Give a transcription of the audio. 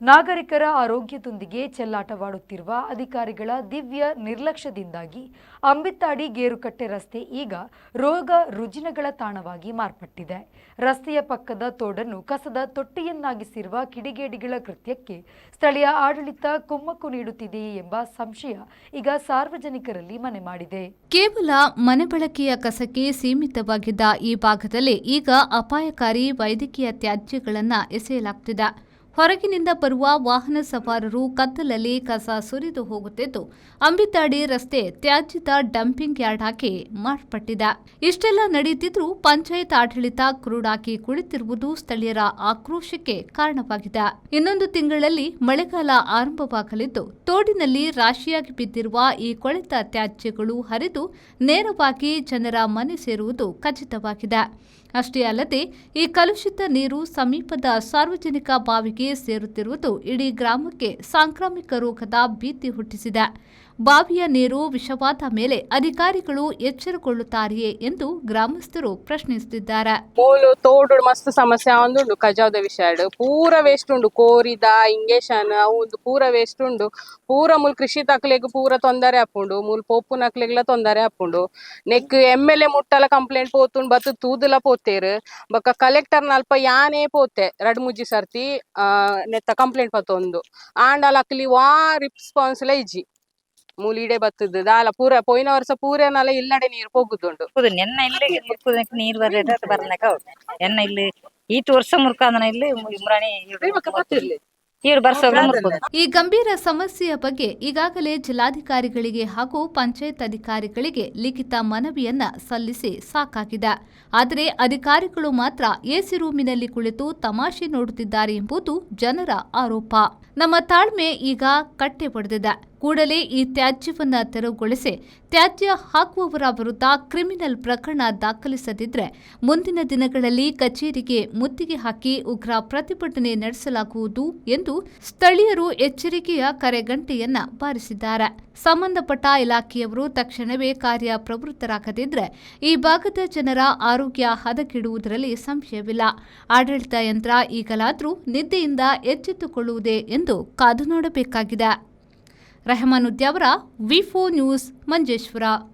ನಾಗರಿಕರ ಆರೋಗ್ಯದೊಂದಿಗೆ ಚೆಲ್ಲಾಟವಾಡುತ್ತಿರುವ ಅಧಿಕಾರಿಗಳ ದಿವ್ಯ ನಿರ್ಲಕ್ಷ್ಯದಿಂದಾಗಿ ಅಂಬಿತ್ತಾಡಿ ಗೇರುಕಟ್ಟೆ ರಸ್ತೆ ಈಗ ರೋಗ ರುಜಿನಗಳ ತಾಣವಾಗಿ ಮಾರ್ಪಟ್ಟಿದೆ. ರಸ್ತೆಯ ಪಕ್ಕದ ತೋಡನ್ನು ಕಸದ ತೊಟ್ಟಿಯನ್ನಾಗಿಸಿರುವ ಕಿಡಿಗೇಡಿಗಳ ಕೃತ್ಯಕ್ಕೆ ಸ್ಥಳೀಯ ಆಡಳಿತ ಕುಮ್ಮಕ್ಕು ನೀಡುತ್ತಿದೆಯೇ ಎಂಬ ಸಂಶಯ ಈಗ ಸಾರ್ವಜನಿಕರಲ್ಲಿ ಮನೆ ಮಾಡಿದೆ. ಕೇವಲ ಮನೆ ಬಳಕೆಯ ಕಸಕ್ಕೆ ಸೀಮಿತವಾಗಿದ್ದ ಈ ಭಾಗದಲ್ಲಿ ಈಗ ಅಪಾಯಕಾರಿ ವೈದ್ಯಕೀಯ ತ್ಯಾಜ್ಯಗಳನ್ನು ಎಸೆಯಲಾಗುತ್ತಿದೆ. ಹೊರಗಿನಿಂದ ಬರುವ ವಾಹನ ಸವಾರರು ಕತ್ತಲಲ್ಲಿ ಕಸ ಸುರಿದು ಹೋಗುತ್ತಿದ್ದು, ಅಂಬಿತ್ತಾಡಿ ರಸ್ತೆ ತ್ಯಾಜ್ಯದ ಡಂಪಿಂಗ್ ಯಾರ್ಡ್ ಆಗಿ ಮಾರ್ಪಟ್ಟಿದೆ. ಇಷ್ಟೆಲ್ಲ ನಡೆಯುತ್ತಿದ್ರೂ ಪಂಚಾಯತ್ ಆಡಳಿತ ಕುರುಡಾಗಿ ಕುಳಿತಿರುವುದು ಸ್ಥಳೀಯರ ಆಕ್ರೋಶಕ್ಕೆ ಕಾರಣವಾಗಿದೆ. ಇನ್ನೊಂದು ತಿಂಗಳಲ್ಲಿ ಮಳೆಗಾಲ ಆರಂಭವಾಗಲಿದ್ದು, ತೋಡಿನಲ್ಲಿ ರಾಶಿಯಾಗಿ ಬಿದ್ದಿರುವ ಈ ಕೊಳೆತ ತ್ಯಾಜ್ಯಗಳು ಹರಿದು ನೇರವಾಗಿ ಜನರ ಮನೆ ಸೇರುವುದು ಖಚಿತವಾಗಿದೆ. ಅಷ್ಟೇ ಅಲ್ಲದೆ ಈ ಕಲುಷಿತ ನೀರು ಸಮೀಪದ ಸಾರ್ವಜನಿಕ ಬಾವಿಗೆ ಸೇರುತ್ತಿರುವುದು ಇಡೀ ಗ್ರಾಮಕ್ಕೆ ಸಾಂಕ್ರಾಮಿಕ ರೋಗದ ಭೀತಿ ಹುಟ್ಟಿಸಿದೆ. ಬಾವಿಯ ನೀರು ವಿಷವಾದ ಮೇಲೆ ಅಧಿಕಾರಿಗಳು ಎಚ್ಚರಗೊಳ್ಳುತ್ತಾರೆಯೇ ಎಂದು ಗ್ರಾಮಸ್ಥರು ಪ್ರಶ್ನಿಸುತ್ತಿದ್ದಾರೆ. ತೋಡು ಮಸ್ತ್ ಸಮಸ್ಯೆ ಆವೊಂದುಂಡು ಕಜಾವ್ದ ವಿಷಯ ಪೂರ ವೇಸ್ಟ್ ಉಂಡು ಕೋರಿದ ಇಂಗೇಶನ್ ಅವು ಪೂರ ವೇಸ್ಟ್ ಉಂಡು ಪೂರ ಮೂಲ ಕೃಷಿ ತಕ್ಲೆಗ್ ಪೂರ ತೊಂದರೆ ಆಪುಂಡು ಮೂಲ ಪೊಪ್ಪು ನಕ್ಲೆಗ್ಲ ತೊಂದರೆ ಆಪುಂಡು ನೆಕ್ MLA ಮುಟ್ಟಲ ಕಂಪ್ಲೇಂಟ್ ಪೋತುಂಡು ಬತ್ತು ತೂದುಲ ಪೋತೇರು ಬೊಕ್ಕ ಕಲೆಕ್ಟರ್ ನಲ್ಪ ಯಾನೇ ಪೋತೆ ರಡ್ಮುಜ್ಜಿ ಸರ್ತಿ ನೆತ್ತ ಕಂಪ್ಲೇಂಟ್ ಪತ್ತೊಂದು ಆಂಡಲ ಅಕ್ಲಿ ವಾ ರೆಸ್ಪಾನ್ಸ್ ಇಜ್ಜಿ ಮೂಲಿಡೆ ಬತ್ತದ ದಾಲ ಪೂರ ಪೋಯಿನ ವರ್ಷ ಪೂರನಲ ಇಲ್ಲಡೆ ನೀರು ಹೋಗುದುಂಡು ಎನ್ನ ಇಲ್ಲಿ ಮುರ್ಕುದಕ್ಕೆ ನೀರು ಬರ್ತದೆ ಬರ್ನಕ ಎನ್ನ ಇಲ್ಲಿ ಈತು ವರ್ಷ ಮುರ್ಕಾದನ ಇಲ್ಲಿ ಮುರಾಣಿ ಈ ಗಂಭೀರ ಸಮಸ್ಯೆಯ ಬಗ್ಗೆ ಈಗಾಗಲೇ ಜಿಲ್ಲಾಧಿಕಾರಿಗಳಿಗೆ ಹಾಗೂ ಪಂಚಾಯತ್ ಅಧಿಕಾರಿಗಳಿಗೆ ಲಿಖಿತ ಮನವಿಯನ್ನ ಸಲ್ಲಿಸಿ ಸಾಕಾಗಿದೆ. ಆದರೆ ಅಧಿಕಾರಿಗಳು ಮಾತ್ರ ಎಸಿ ರೂಮಿನಲ್ಲಿ ಕುಳಿತು ತಮಾಷೆ ನೋಡುತ್ತಿದ್ದಾರೆ ಎಂಬುದು ಜನರ ಆರೋಪ. ನಮ್ಮ ತಾಳ್ಮೆ ಈಗ ಕಟ್ಟೆ ಹೊಡೆದಿದೆ. ಕೂಡಲೇ ಈ ತ್ಯಾಜ್ಯವನ್ನ ತೆರವುಗೊಳಿಸಿ ತ್ಯಾಜ್ಯ ಹಾಕುವವರ ವಿರುದ್ಧ ಕ್ರಿಮಿನಲ್ ಪ್ರಕರಣ ದಾಖಲಿಸದಿದ್ರೆ ಮುಂದಿನ ದಿನಗಳಲ್ಲಿ ಕಚೇರಿಗೆ ಮುತ್ತಿಗೆ ಹಾಕಿ ಉಗ್ರ ಪ್ರತಿಭಟನೆ ನಡೆಸಲಾಗುವುದು ಎಂದು ಸ್ಥಳೀಯರು ಎಚ್ಚರಿಕೆಯ ಕರೆಗಂಟೆಯನ್ನ ಬಾರಿಸಿದ್ದಾರೆ. ಸಂಬಂಧಪಟ್ಟ ಇಲಾಖೆಯವರು ತಕ್ಷಣವೇ ಕಾರ್ಯಪ್ರವೃತ್ತರಾಗದಿದ್ರೆ ಈ ಭಾಗದ ಜನರ ಆರೋಗ್ಯ ಹದಗೆಡುವುದರಲ್ಲಿ ಸಂಶಯವಿಲ್ಲ. ಆಡಳಿತ ಯಂತ್ರ ಈಗಲಾದರೂ ನಿದ್ದೆಯಿಂದ ಎಚ್ಚೆತ್ತುಕೊಳ್ಳುವುದೇ ಎಂದು ಕಾದು ನೋಡಬೇಕಾಗಿದೆ. ರೆಹಮಾನ್ ಉದ್ಯಾವರ, ವಿ4 ನ್ಯೂಸ್, ಮಂಜೇಶ್ವರ.